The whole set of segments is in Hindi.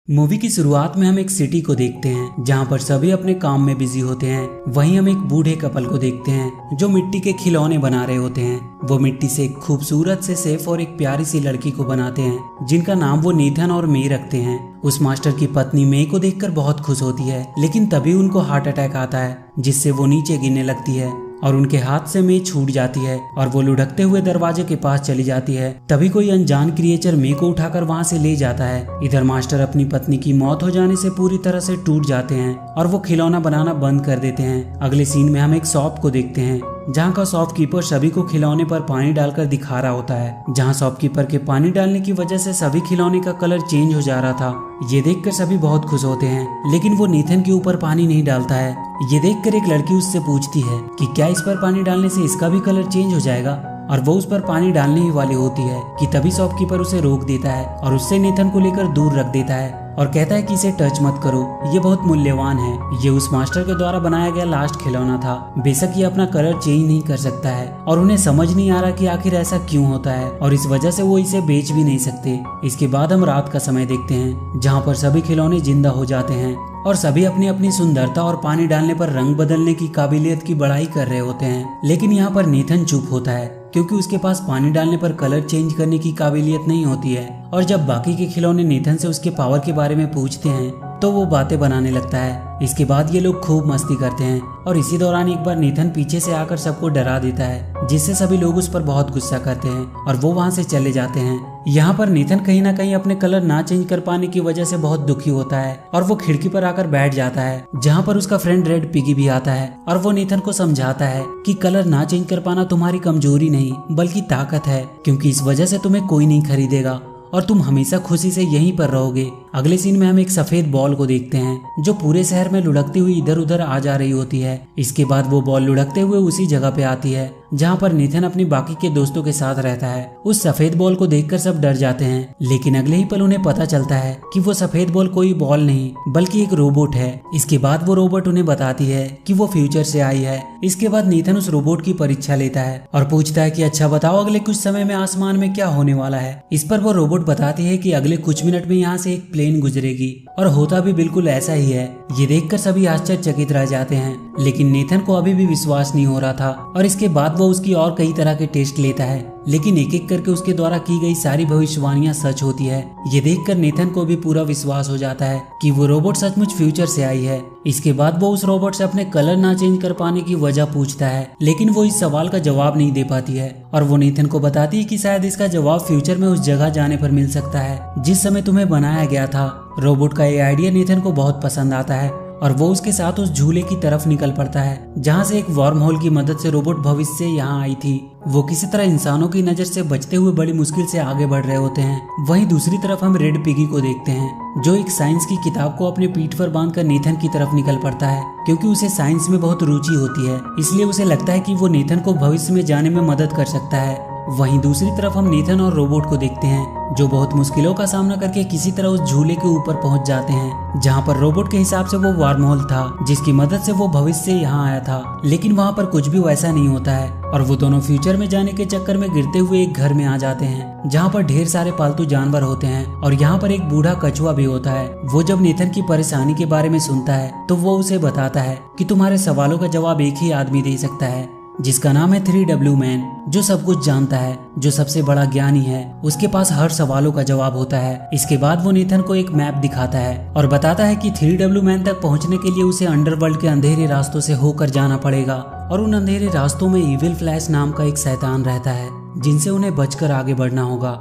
मूवी की शुरुआत में हम एक सिटी को देखते हैं जहां पर सभी अपने काम में बिजी होते हैं। वहीं हम एक बूढ़े कपल को देखते हैं जो मिट्टी के खिलौने बना रहे होते हैं। वो मिट्टी से एक खूबसूरत से सेफ और एक प्यारी सी लड़की को बनाते हैं जिनका नाम वो नेथन और मे रखते हैं। उस मास्टर की पत्नी मे को देखकर बहुत खुश होती है, लेकिन तभी उनको हार्ट अटैक आता है जिससे वो नीचे गिरने लगती है और उनके हाथ से मे छूट जाती है और वो लुढ़कते हुए दरवाजे के पास चली जाती है। तभी कोई अनजान क्रिएचर मे को उठाकर वहां से ले जाता है। इधर मास्टर अपनी पत्नी की मौत हो जाने से पूरी तरह से टूट जाते हैं और वो खिलौना बनाना बंद कर देते हैं। अगले सीन में हम एक शॉप को देखते हैं जहाँ का शॉपकीपर सभी को खिलौने पर पानी डालकर दिखा रहा होता है। जहाँ शॉपकीपर के पानी डालने की वजह से सभी खिलौने का कलर चेंज हो जा रहा था। ये देखकर सभी बहुत खुश होते हैं, लेकिन वो नेथन के ऊपर पानी नहीं डालता है। ये देखकर एक लड़की उससे पूछती है कि क्या इस पर पानी डालने से इसका भी कलर चेंज हो जाएगा, और वो उस पर पानी डालने ही वाली होती है कि तभी शॉपकीपर उसे रोक देता है और उससे नेथन को लेकर दूर रख देता है और कहता है कि इसे टच मत करो, ये बहुत मूल्यवान है। ये उस मास्टर के द्वारा बनाया गया लास्ट खिलौना था। बेशक ये अपना कलर चेंज नहीं कर सकता है और उन्हें समझ नहीं आ रहा कि आखिर ऐसा क्यों होता है, और इस वजह से वो इसे बेच भी नहीं सकते। इसके बाद हम रात का समय देखते हैं जहाँ पर सभी खिलौने जिंदा हो जाते हैं और सभी अपनी अपनी सुंदरता और पानी डालने पर रंग बदलने की काबिलियत की बड़ाई कर रहे होते हैं। लेकिन यहाँ पर नेथन चुप होता है क्योंकि उसके पास पानी डालने पर कलर चेंज करने की काबिलियत नहीं होती है। और जब बाकी के खिलौने नेथन से उसके पावर के बारे में पूछते हैं तो वो बातें बनाने लगता है। इसके बाद ये लोग खूब मस्ती करते हैं और इसी दौरान एक बार नेथन पीछे से आकर सबको डरा देता है, जिससे सभी लोग उस पर बहुत गुस्सा करते हैं और वो वहाँ से चले जाते हैं। यहाँ पर नेथन कहीं ना कहीं अपने कलर ना चेंज कर पाने की वजह से बहुत दुखी होता है और वो खिड़की पर आकर बैठ जाता है, जहाँ पर उसका फ्रेंड रेड पिगी भी आता है और वो नेथन को समझाता है कि कलर ना चेंज कर पाना तुम्हारी कमजोरी नहीं बल्कि ताकत है, क्योंकि इस वजह से तुम्हें कोई नहीं खरीदेगा और तुम हमेशा खुशी से यहीं पर रहोगे। अगले सीन में हम एक सफेद बॉल को देखते हैं जो पूरे शहर में लुढ़कती हुई इधर उधर आ जा रही होती है। इसके बाद वो बॉल लुढ़कते हुए उसी जगह पे आती है जहाँ पर नेथन अपनी बाकी के दोस्तों के साथ रहता है। उस सफेद बॉल को देखकर सब डर जाते हैं, लेकिन अगले ही पल उन्हें पता चलता है कि वो सफेद बॉल कोई बॉल नहीं बल्कि एक रोबोट है। इसके बाद वो रोबोट उन्हें बताती है कि वो फ्यूचर से आई है। इसके बाद नेथन उस रोबोट की परीक्षा लेता है और पूछता है कि अच्छा बताओ अगले कुछ समय में आसमान में क्या होने वाला है। इस पर वो रोबोट बताती है कि अगले कुछ मिनट में यहाँ से एक प्लेन गुजरेगी, और होता भी बिल्कुल ऐसा ही है। ये देखकर सभी आश्चर्यचकित रह जाते हैं, लेकिन नेथन को अभी भी विश्वास नहीं हो रहा था और इसके बाद वो उसकी और कई तरह के टेस्ट लेता है, लेकिन एक एक करके उसके द्वारा की गई सारी भविष्यवाणियां सच होती है। ये देखकर नेथन को भी पूरा विश्वास हो जाता है कि वो रोबोट सचमुच फ्यूचर से आई है। इसके बाद वो उस रोबोट से अपने कलर ना चेंज कर पाने की वजह पूछता है, लेकिन वो इस सवाल का जवाब नहीं दे पाती है और वो नेथन को बताती है कि शायद इसका जवाब फ्यूचर में उस जगह जाने पर मिल सकता है जिस समय तुम्हें बनाया गया था। रोबोट का ये आइडिया नेथन को बहुत पसंद आता है और वो उसके साथ उस झूले की तरफ निकल पड़ता है जहाँ से एक वर्म होल की मदद से रोबोट भविष्य से यहाँ आई थी। वो किसी तरह इंसानों की नजर से बचते हुए बड़ी मुश्किल से आगे बढ़ रहे होते हैं। वहीं दूसरी तरफ हम रेड पिगी को देखते हैं जो एक साइंस की किताब को अपने पीठ पर बांधकर नेथन की तरफ निकल पड़ता है, क्योंकि उसे साइंस में बहुत रुचि होती है। इसलिए उसे लगता है कि वो नेथन को भविष्य में जाने में मदद कर सकता है। वहीं दूसरी तरफ हम नेथन और रोबोट को देखते हैं जो बहुत मुश्किलों का सामना करके किसी तरह उस झूले के ऊपर पहुंच जाते हैं, जहां पर रोबोट के हिसाब से वो वर्म होल था जिसकी मदद से वो भविष्य से यहाँ आया था। लेकिन वहां पर कुछ भी वैसा नहीं होता है और वो दोनों फ्यूचर में जाने के चक्कर में गिरते हुए एक घर में आ जाते हैं जहाँ पर ढेर सारे पालतू जानवर होते हैं और यहाँ पर एक बूढ़ा कछुआ भी होता है। वो जब नेथन की परेशानी के बारे में सुनता है तो वो उसे बताता है कि तुम्हारे सवालों का जवाब एक ही आदमी दे सकता है, जिसका नाम है 3W मैन, जो सब कुछ जानता है, जो सबसे बड़ा ज्ञानी है। उसके पास हर सवालों का जवाब होता है। इसके बाद वो नेथन को एक मैप दिखाता है और बताता है कि 3W मैन तक पहुंचने के लिए उसे अंडरवर्ल्ड के अंधेरे रास्तों से होकर जाना पड़ेगा और उन अंधेरे रास्तों में इविल फ्लैश नाम का एक शैतान रहता है जिनसे उन्हें बचकर आगे बढ़ना होगा,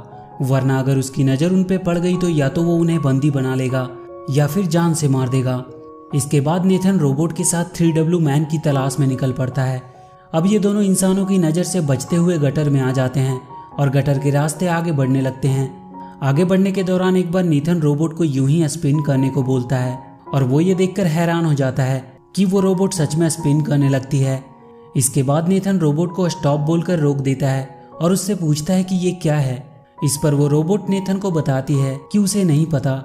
वरना अगर उसकी नजर उन पे पड़ गई तो या तो वो उन्हें बंदी बना लेगा या फिर जान से मार देगा। इसके बाद नेथन रोबोट के साथ 3W मैन की तलाश में निकल पड़ता है। अब ये दोनों इंसानों की नज़र से बचते हुए गटर में आ जाते हैं और गटर के रास्ते आगे बढ़ने लगते हैं। आगे बढ़ने के दौरान एक बार नेथन रोबोट को यूं ही स्पिन करने को बोलता है और वो ये देखकर हैरान हो जाता है कि वो रोबोट सच में स्पिन करने लगती है। इसके बाद नेथन रोबोट को स्टॉप बोलकर रोक देता है और उससे पूछता है कि ये क्या है। इस पर वो रोबोट नेथन को बताती है कि उसे नहीं पता।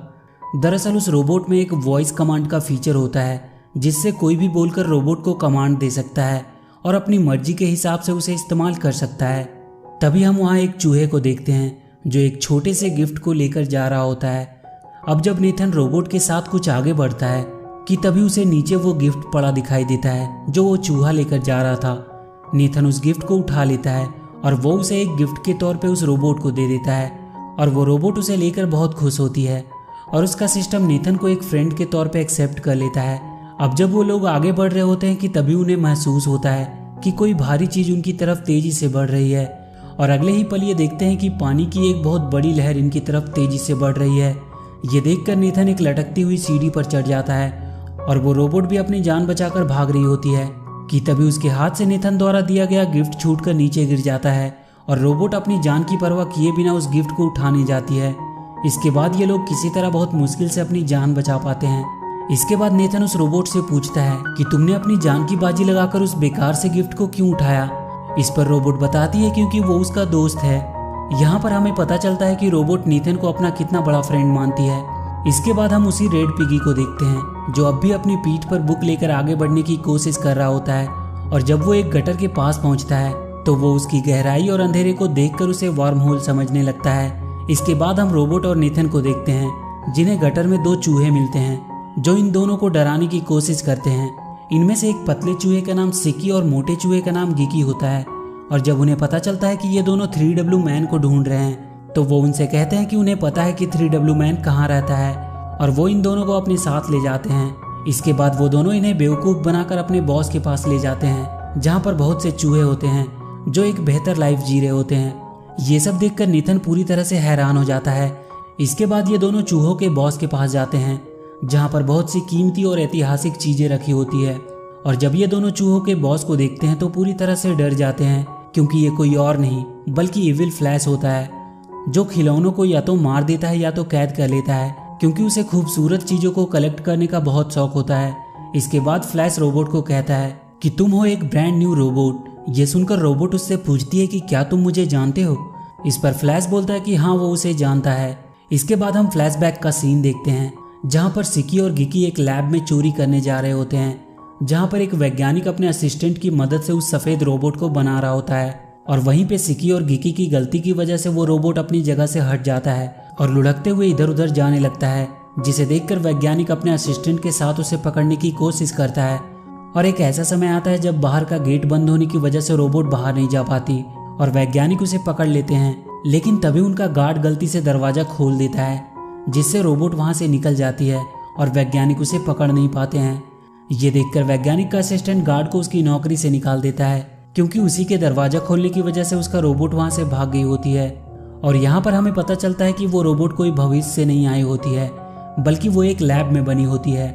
दरअसल उस रोबोट में एक वॉइस कमांड का फीचर होता है जिससे कोई भी बोलकर रोबोट को कमांड दे सकता है और अपनी मर्जी के हिसाब से उसे इस्तेमाल कर सकता है। तभी हम वहाँ एक चूहे को देखते हैं जो एक छोटे से गिफ्ट को लेकर जा रहा होता है। अब जब नेथन रोबोट के साथ कुछ आगे बढ़ता है कि तभी उसे नीचे वो गिफ्ट पड़ा दिखाई देता है जो वो चूहा लेकर जा रहा था। नेथन उस गिफ्ट को उठा लेता है और वो उसे एक गिफ्ट के तौर पे उस रोबोट को दे देता है और वो रोबोट उसे लेकर बहुत खुश होती है और उसका सिस्टम नेथन को एक फ्रेंड के तौर पे एक्सेप्ट कर लेता है। अब जब वो लोग आगे बढ़ रहे होते हैं कि तभी उन्हें महसूस होता है कि कोई भारी चीज उनकी तरफ तेजी से बढ़ रही है और अगले ही पल ये देखते हैं कि पानी की एक बहुत बड़ी लहर इनकी तरफ तेजी से बढ़ रही है। ये देखकर नेथन एक लटकती हुई सीढ़ी पर चढ़ जाता है और वो रोबोट भी अपनी जान बचाकर भाग रही होती है कि तभी उसके हाथ से नेथन द्वारा दिया गया गिफ्ट छूटकर नीचे गिर जाता है और रोबोट अपनी जान की परवाह किए बिना उस गिफ्ट को उठाने जाती है। इसके बाद ये लोग किसी तरह बहुत मुश्किल से अपनी जान बचा पाते हैं। इसके बाद नेथन उस रोबोट से पूछता है कि तुमने अपनी जान की बाजी लगाकर उस बेकार से गिफ्ट को क्यों उठाया। इस पर रोबोट बताती है क्योंकि वो उसका दोस्त है। यहाँ पर हमें पता चलता है कि रोबोट नेथन को अपना कितना बड़ा फ्रेंड मानती है। इसके बाद हम उसी रेड पिगी को देखते हैं जो अब भी अपनी पीठ पर बुक लेकर आगे बढ़ने की कोशिश कर रहा होता है और जब वो एक गटर के पास पहुंचता है तो वो उसकी गहराई और अंधेरे को देखकर उसे वार्म होल समझने लगता है। इसके बाद हम रोबोट और नेथन को देखते हैं जिन्हें गटर में दो चूहे मिलते हैं जो इन दोनों को डराने की कोशिश करते हैं। इनमें से एक पतले चूहे का नाम सिकी और मोटे चूहे का नाम गिकी होता है और जब उन्हें पता चलता है कि ये दोनों 3W मैन को ढूंढ रहे हैं तो वो उनसे कहते हैं कि उन्हें पता है कि 3W मैन कहाँ रहता है और वो इन दोनों को अपने साथ ले जाते हैं। इसके बाद वो दोनों इन्हें बेवकूफ़ बनाकर अपने बॉस के पास ले जाते हैं जहाँ पर बहुत से चूहे होते हैं जो एक बेहतर लाइफ जी रहे होते हैं। ये सब देखकर नेथन पूरी तरह से हैरान हो जाता है। इसके बाद ये दोनों चूहों के बॉस के पास जाते हैं जहाँ पर बहुत सी कीमती और ऐतिहासिक चीजें रखी होती है और जब ये दोनों चूहों के बॉस को देखते हैं तो पूरी तरह से डर जाते हैं क्योंकि ये कोई और नहीं बल्कि इविल फ्लैश होता है जो खिलौनों को या तो मार देता है या तो कैद कर लेता है क्योंकि उसे खूबसूरत चीजों को कलेक्ट करने का बहुत शौक होता है। इसके बाद फ्लैश रोबोट को कहता है कि तुम हो एक ब्रांड न्यू रोबोट। ये सुनकर रोबोट उससे पूछती है कि क्या तुम मुझे जानते हो। इस पर फ्लैश बोलता है कि हाँ वो उसे जानता है। इसके बाद हम फ्लैशबैक का सीन देखते हैं जहाँ पर सिकी और गिकी एक लैब में चोरी करने जा रहे होते हैं जहाँ पर एक वैज्ञानिक अपने असिस्टेंट की मदद से उस सफेद रोबोट को बना रहा होता है और वहीं पे सिकी और गिकी की गलती की वजह से वो रोबोट अपनी जगह से हट जाता है और लुढ़कते हुए इधर उधर जाने लगता है जिसे देखकर वैज्ञानिक अपने असिस्टेंट के साथ उसे पकड़ने की कोशिश करता है। और एक ऐसा समय आता है जब बाहर का गेट बंद होने की वजह से रोबोट बाहर नहीं जा पाती और वैज्ञानिक उसे पकड़ लेते हैं लेकिन तभी उनका गार्ड गलती से दरवाजा खोल देता है जिससे रोबोट वहां से निकल जाती है और वैज्ञानिक उसे पकड़ नहीं पाते हैं। ये देखकर वैज्ञानिक का असिस्टेंट गार्ड को उसकी नौकरी से निकाल देता है क्योंकि उसी के दरवाजा खोलने की वजह से उसका रोबोट वहां से भाग गई होती है। और यहाँ पर हमें पता चलता है कि वो रोबोट कोई भविष्य से नहीं आई होती है बल्कि वो एक लैब में बनी होती है।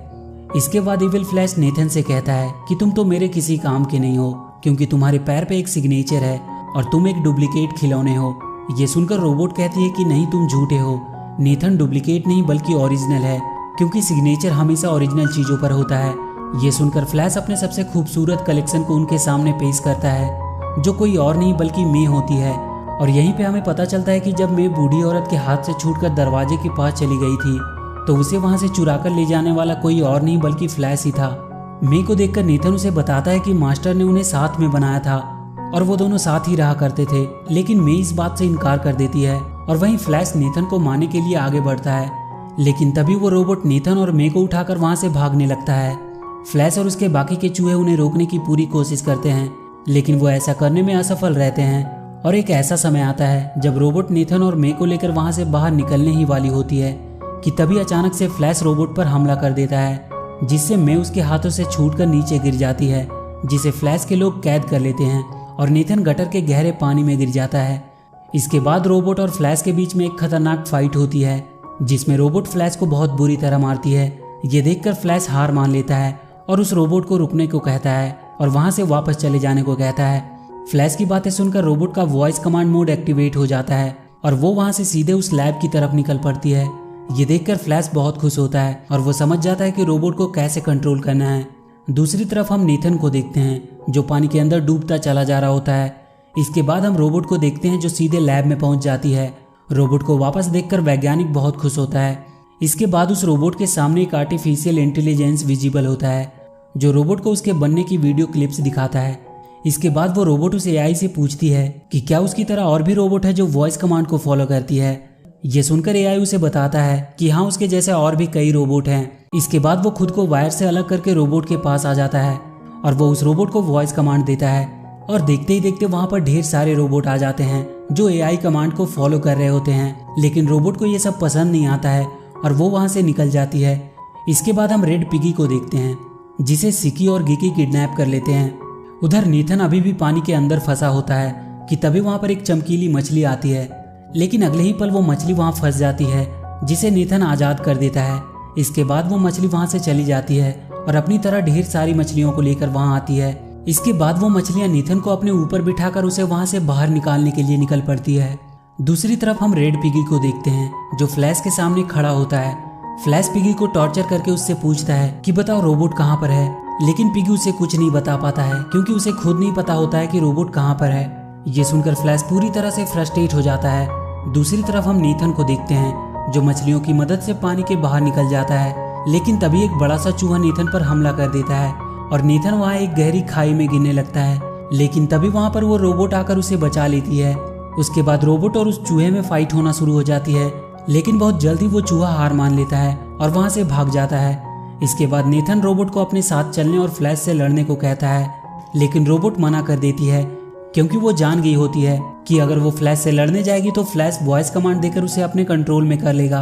इसके बाद इविल फ्लैश नेथन से कहता है कि तुम तो मेरे किसी काम के नहीं हो क्योंकि तुम्हारे पैर पे एक सिग्नेचर है और तुम एक डुप्लीकेट खिलौने हो। ये सुनकर रोबोट कहती है कि नहीं तुम झूठे हो, नेथन डुप्लीकेट नहीं बल्कि ओरिजिनल है क्योंकि सिग्नेचर हमेशा ओरिजिनल चीजों पर होता है। ये सुनकर फ्लैश अपने सबसे खूबसूरत कलेक्शन को उनके सामने पेश करता है जो कोई और नहीं बल्कि मे होती है। और यहीं पे हमें पता चलता है कि जब मे बूढ़ी औरत के हाथ से छूटकर दरवाजे के पास चली गई थी तो उसे वहां से चुराकर ले जाने वाला कोई और नहीं बल्कि फ्लैश ही था। मे को देखकर नेथन उसे बताता है कि मास्टर ने उन्हें साथ में बनाया था और वो दोनों साथ ही रहा करते थे, लेकिन मे इस बात से इनकार कर देती है और वहीं फ्लैश नेथन को मारने के लिए आगे बढ़ता है लेकिन तभी वो रोबोट नेथन और मे को उठाकर वहां से भागने लगता है। फ्लैश और उसके बाकी के चूहे उन्हें रोकने की पूरी कोशिश करते हैं लेकिन वो ऐसा करने में असफल रहते हैं। और एक ऐसा समय आता है जब रोबोट नेथन और मे को लेकर वहां से बाहर निकलने ही वाली होती है कि तभी अचानक से फ्लैश रोबोट पर हमला कर देता है जिससे मे उसके हाथों से छूटकर नीचे गिर जाती है जिसे फ्लैश के लोग कैद कर लेते हैं और नेथन गटर के गहरे पानी में गिर जाता है। इसके बाद रोबोट और फ्लैश के बीच में एक खतरनाक फाइट होती है जिसमें रोबोट फ्लैश को बहुत बुरी तरह मारती है। ये देखकर फ्लैश हार मान लेता है और उस रोबोट को रुकने को कहता है और वहां से वापस चले जाने को कहता है। फ्लैश की बातें सुनकर रोबोट का वॉइस कमांड मोड एक्टिवेट हो जाता है और वो वहां से सीधे उस लैब की तरफ निकल पड़ती है। ये देखकर फ्लैश बहुत खुश होता है और वो समझ जाता है कि रोबोट को कैसे कंट्रोल करना है। दूसरी तरफ हम नेथन को देखते हैं जो पानी के अंदर डूबता चला जा रहा होता है। इसके बाद हम रोबोट को देखते हैं जो सीधे लैब में पहुंच जाती है। रोबोट को वापस देखकर वैज्ञानिक बहुत खुश होता है। इसके बाद उस रोबोट के सामने एक आर्टिफिशियल इंटेलिजेंस विजिबल होता है जो रोबोट को उसके बनने की वीडियो क्लिप्स दिखाता है। इसके बाद वो रोबोट उस एआई से पूछती है कि क्या उसकी तरह और भी रोबोट है जो वॉइस कमांड को फॉलो करती है। ये सुनकर एआई उसे बताता है कि हाँ, उसके जैसे और भी कई रोबोट हैं। इसके बाद वो खुद को वायर से अलग करके रोबोट के पास आ जाता है और वो उस रोबोट को वॉइस कमांड देता है और देखते ही देखते वहाँ पर ढेर सारे रोबोट आ जाते हैं जो एआई कमांड को फॉलो कर रहे होते हैं। लेकिन रोबोट को ये सब पसंद नहीं आता है और वो वहाँ से निकल जाती है। इसके बाद हम रेड पिगी को देखते हैं जिसे सिकी और गिकी किडनैप कर लेते हैं। उधर नीथन अभी भी पानी के अंदर फंसा होता है कि तभी वहाँ पर एक चमकीली मछली आती है, लेकिन अगले ही पल वो मछली वहाँ फंस जाती है जिसे नीथन आजाद कर देता है। इसके बाद वो मछली वहाँ से चली जाती है और अपनी तरह ढेर सारी मछलियों को लेकर वहाँ आती है। इसके बाद वो मछलियाँ नीथन को अपने ऊपर बिठाकर उसे वहाँ से बाहर निकालने के लिए निकल पड़ती है। दूसरी तरफ हम रेड पिगी को देखते हैं जो फ्लैश के सामने खड़ा होता है। फ्लैश पिगी को टॉर्चर करके उससे पूछता है कि बताओ रोबोट कहाँ पर है, लेकिन पिगी उसे कुछ नहीं बता पाता है क्योंकि उसे खुद नहीं पता होता है कि रोबोट कहाँ पर है। ये सुनकर फ्लैश पूरी तरह से फ्रस्ट्रेट हो जाता है। दूसरी तरफ हम नीथन को देखते हैं जो मछलियों की मदद से पानी के बाहर निकल जाता है, लेकिन तभी एक बड़ा सा चूहा नीथन पर हमला कर देता है और नीथन वहाँ एक गहरी खाई में गिरने लगता है। लेकिन तभी वहाँ पर वो रोबोट आकर उसे बचा लेती है। उसके बाद रोबोट और उस चूहे में फाइट होना शुरू हो जाती है, लेकिन बहुत जल्दी वो चूहा हार मान लेता है और वहाँ से भाग जाता है। इसके बाद नीथन रोबोट को अपने साथ चलने और फ्लैश से लड़ने को कहता है, लेकिन रोबोट मना कर देती है क्योंकि वो जान गई होती है कि अगर वो फ्लैश से लड़ने जाएगी तो फ्लैश वॉइस कमांड देकर उसे अपने कंट्रोल में कर लेगा।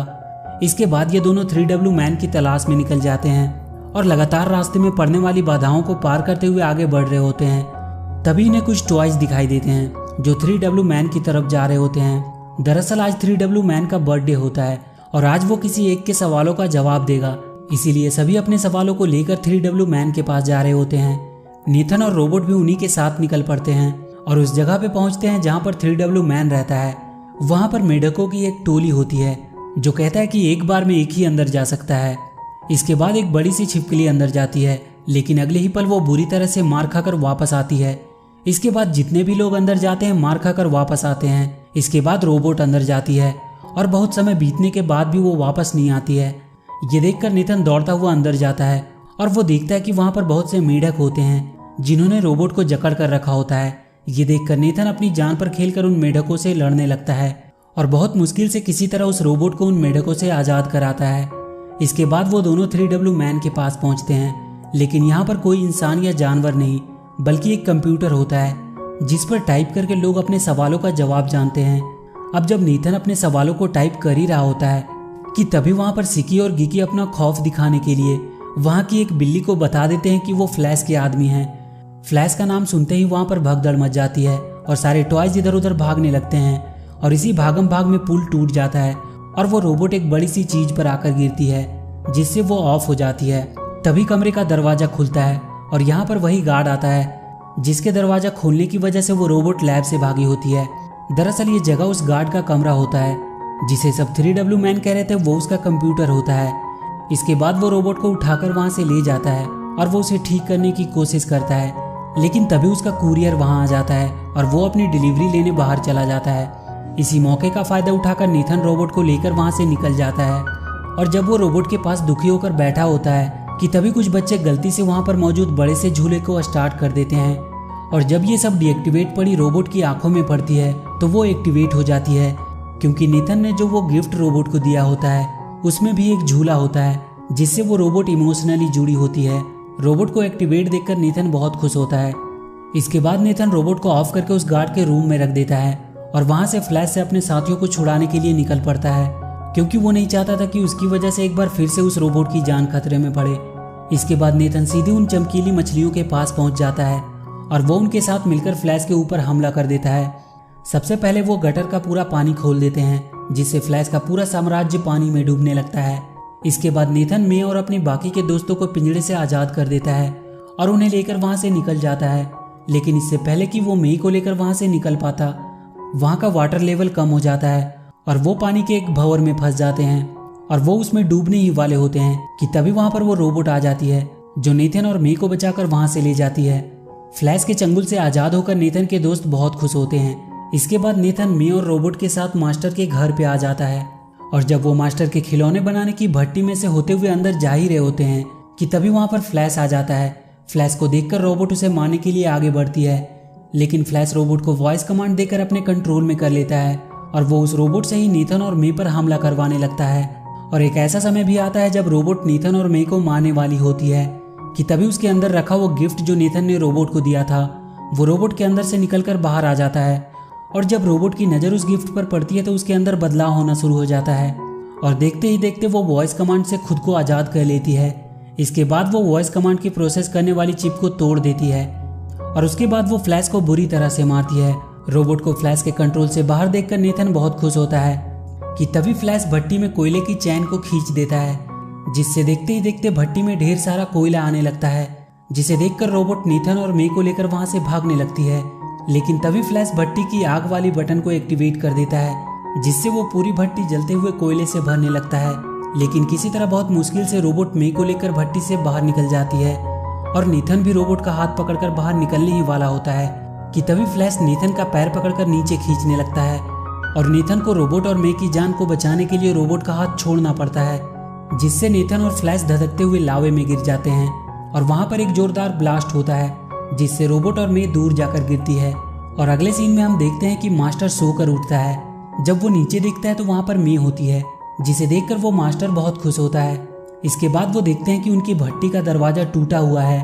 इसके बाद ये दोनों 3W मैन की तलाश में निकल जाते हैं और लगातार रास्ते में पड़ने वाली बाधाओं को पार करते हुए आगे बढ़ रहे होते हैं। तभी इन्हें कुछ टॉयज दिखाई देते हैं जो 3W मैन की तरफ जा रहे होते हैं। दरअसल आज 3W मैन का बर्थडे होता है और आज वो किसी एक के सवालों का जवाब देगा, इसीलिए सभी अपने सवालों को लेकर 3W मैन के पास जा रहे होते हैं। नीथन और रोबोट भी उन्हीं के साथ निकल पड़ते हैं और उस जगह पे पहुंचते हैं जहां पर 3W मैन रहता है। वहां पर मेढकों की एक टोली होती है जो कहता है कि एक बार में एक ही अंदर जा सकता है। इसके बाद एक बड़ी सी छिपकली अंदर जाती है, लेकिन अगले ही पल वो बुरी तरह से मार खाकर वापस आती है। इसके बाद जितने भी लोग अंदर जाते हैं मार खाकर वापस आते हैं। इसके बाद रोबोट अंदर जाती है और बहुत समय बीतने के बाद भी वो वापस नहीं आती है। ये देखकर नीथन दौड़ता हुआ अंदर जाता है और वो देखता है कि वहां पर बहुत से मेढक होते हैं जिन्होंने रोबोट को जकड़ कर रखा होता है। ये देखकर नीथन अपनी जान पर खेलकर उन मेढकों से लड़ने लगता है और बहुत मुश्किल से किसी तरह उस रोबोट को उन मेढकों से आजाद कराता है। इसके बाद वो दोनों 3W मैन के पास पहुंचते हैं, लेकिन यहाँ पर कोई इंसान या जानवर नहीं बल्कि एक कंप्यूटर होता है जिस पर टाइप करके लोग अपने सवालों का जवाब जानते हैं। अब जब नीथन अपने सवालों को टाइप कर ही रहा होता है कि तभी वहाँ पर सिकी और गिकी अपना खौफ दिखाने के लिए वहाँ की एक बिल्ली को बता देते हैं कि वो फ्लैश के आदमी हैं। फ्लैश का नाम सुनते ही वहाँ पर भगदड़ मच जाती है और सारे टॉयज इधर उधर भागने लगते हैं और इसी भागम भाग में पुल टूट जाता है और वो रोबोट एक बड़ी सी चीज पर आकर गिरती है जिससे वो ऑफ हो जाती है। तभी कमरे का दरवाजा खुलता है और यहाँ पर वही गार्ड आता है जिसके दरवाजा खोलने की वजह से वो रोबोट लैब से भागी होती है। दरअसल ये जगह उस गार्ड का कमरा होता है जिसे सब 3W मैन कह रहे थे वो उसका कंप्यूटर होता है। इसके बाद वो रोबोट को उठाकर वहाँ से ले जाता है और वो उसे ठीक करने की कोशिश करता है, लेकिन तभी उसका कुरियर वहाँ आ जाता है और वो अपनी डिलीवरी लेने बाहर चला जाता है। इसी मौके का फायदा उठाकर नीथन रोबोट को लेकर वहाँ से निकल जाता है और जब वो रोबोट के पास दुखी होकर बैठा होता है कि तभी कुछ बच्चे गलती से वहाँ पर मौजूद बड़े से झूले को स्टार्ट कर देते हैं और जब ये सब डीएक्टिवेट पड़ी रोबोट की आंखों में पड़ती है तो वो एक्टिवेट हो जाती है क्योंकि नीथन ने जो वो गिफ्ट रोबोट को दिया होता है उसमें भी एक झूला होता है जिससे वो रोबोट इमोशनली जुड़ी होती है। रोबोट को एक्टिवेट देखकर नीथन बहुत खुश होता है। इसके बाद नीथन रोबोट को ऑफ करके उस गार्ड के रूम में रख देता है और वहां से फ्लैश से अपने साथियों को छुड़ाने के लिए निकल पड़ता है क्योंकि वो नहीं चाहता था कि उसकी वजह से एक बार फिर से उस रोबोट की जान खतरे में पड़े। इसके बाद नीथन सीधे उन चमकीली मछलियों के पास पहुंच जाता है और वो उनके साथ मिलकर फ्लैश के ऊपर हमला कर देता है। सबसे पहले वो गटर का पूरा पानी खोल देते हैं जिससे फ्लैश का पूरा साम्राज्य पानी में डूबने लगता है। इसके बाद नीथन मे और अपने बाकी के दोस्तों को पिंजरे से आजाद कर देता है और उन्हें लेकर वहां से निकल जाता है, लेकिन इससे पहले कि वो मे को लेकर वहां से निकल पाता वहां का वाटर लेवल कम हो जाता है और वो पानी के एक भंवर में फंस जाते हैं और वो उसमें डूबने ही वाले होते हैं कि तभी वहां पर वो रोबोट आ जाती है जो नीथन और मे को बचाकर वहां से ले जाती है। फ्लैश के चंगुल से आजाद होकर नीथन के दोस्त बहुत खुश होते हैं। इसके बाद नीथन मे और रोबोट के साथ मास्टर के घर पे आ जाता है और जब वो मास्टर के खिलौने बनाने की भट्टी में से होते हुए अंदर जा ही रहे होते हैं कि तभी वहां पर फ्लैश आ जाता है। फ्लैश को देखकर रोबोट उसे मारने के लिए आगे बढ़ती है, लेकिन फ्लैश रोबोट को वॉइस कमांड देकर अपने कंट्रोल में कर लेता है और वो उस रोबोट से ही नीथन और मे पर हमला करवाने लगता है। और एक ऐसा समय भी आता है जब रोबोट नीथन और मे को मारने वाली होती है कि तभी उसके अंदर रखा वो गिफ्ट जो नीथन ने रोबोट को दिया था वो रोबोट के अंदर से निकलकर बाहर आ जाता है। और जब रोबोट की नज़र उस गिफ्ट पर पड़ती है तो उसके अंदर बदलाव होना शुरू हो जाता है और देखते ही देखते वो वॉइस कमांड से खुद को आज़ाद कर लेती है। इसके बाद वो वॉइस कमांड की प्रोसेस करने वाली चिप को तोड़ देती है और उसके बाद वो फ्लैश को बुरी तरह से मारती है। रोबोट को फ्लैश के कंट्रोल से बाहर देखकर नीथन बहुत खुश होता है कि तभी फ्लैश भट्टी में कोयले की चैन को खींच देता है, जिससे देखते ही देखते भट्टी में ढेर सारा कोयला आने लगता है, जिसे देखकर रोबोट नीथन और मे को लेकर वहां से भागने लगती है। लेकिन तभी फ्लैश भट्टी की आग वाली बटन को एक्टिवेट कर देता है, जिससे वो पूरी भट्टी जलते हुए कोयले से भरने लगता है। लेकिन किसी तरह बहुत मुश्किल से रोबोट मे को लेकर भट्टी से बाहर निकल जाती है और नीथन भी रोबोट का हाथ पकड़कर बाहर निकलने ही वाला होता है कि तभी फ्लैश नीथन का पैर पकड़कर नीचे खींचने लगता है और नीथन को रोबोट और मे की जान को बचाने के लिए रोबोट का हाथ छोड़ना पड़ता है, जिससे नीथन और फ्लैश धधकते हुए लावे में गिर जाते हैं और वहां पर एक जोरदार ब्लास्ट होता है, जिससे रोबोट और मे दूर जाकर गिरती है। और अगले सीन में हम देखते हैं कि मास्टर सोकर उठता है। जब वो नीचे देखता है तो वहां पर मे होती है, जिसे देखकर वो मास्टर बहुत खुश होता है। इसके बाद वो देखते हैं कि उनकी भट्टी का दरवाजा टूटा हुआ है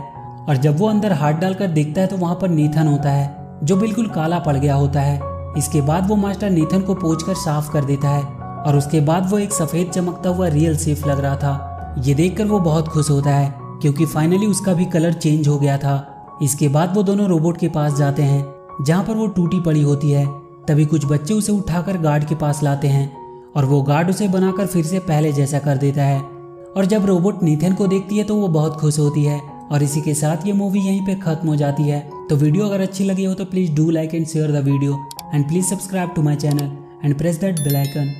और जब वो अंदर हाथ डालकर देखता है तो वहां पर नीथन होता है जो बिल्कुल काला पड़ गया होता है। इसके बाद वो मास्टर नीथन को पोंछकर साफ कर देता है और उसके बाद वो एक सफेद चमकता हुआ रियल सेफ लग रहा था। ये देखकर वो बहुत खुश होता है क्योंकि फाइनली उसका भी कलर चेंज हो गया था। इसके बाद वो दोनों रोबोट के पास जाते हैं जहाँ पर वो टूटी पड़ी होती है। तभी कुछ बच्चे उसे उठाकर गार्ड के पास लाते हैं और वो गार्ड उसे बनाकर फिर से पहले जैसा कर देता है। और जब रोबोट नीथन को देखती है तो वो बहुत खुश होती है। और इसी के साथ ये मूवी यहीं पे खत्म हो जाती है। तो वीडियो अगर अच्छी लगी हो तो please do like and share the video and please subscribe to my channel and press that bell icon.